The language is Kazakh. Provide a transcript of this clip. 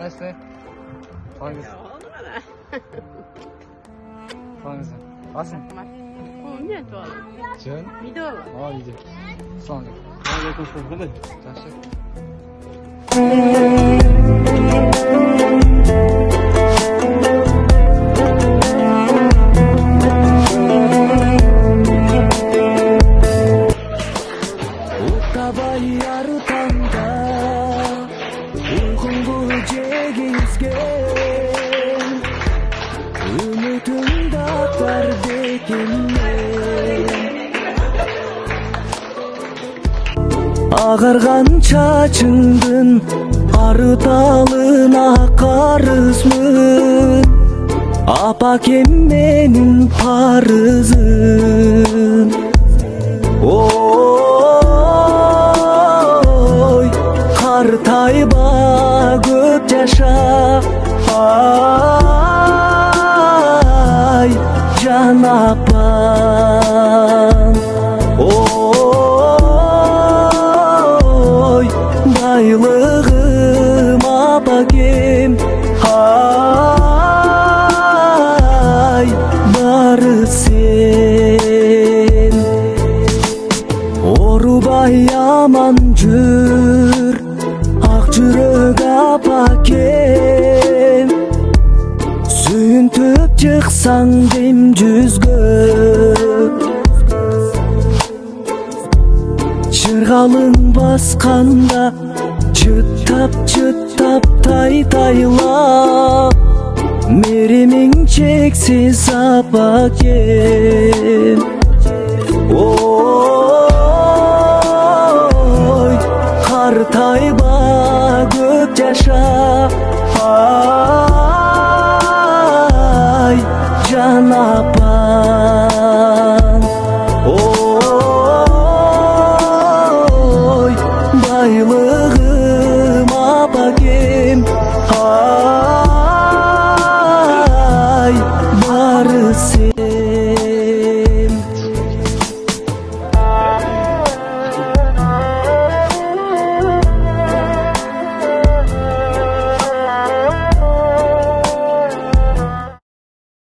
Nice. Hangisi? Hangisi? Basın. Нет, вала. Жөн? Видео. Видео. Ассаламу алейкум. Жақсы. Utabay yarı tanda uygungu jegizgen ümitim dağlar bekinmen ağargan çaçыңдын arıtalına karızmın apakем менин parızım oy qартайба көп жаша ay can apam oy байлыгым апакем ay бары sen орубай аман жүр ак жүрөк апакем сүйүнтүп чыксаң дем жүзгө жыргалың басканда чыттап тайтайлап меремиң чексиз апакем oy qартайба көп жаша ay can apam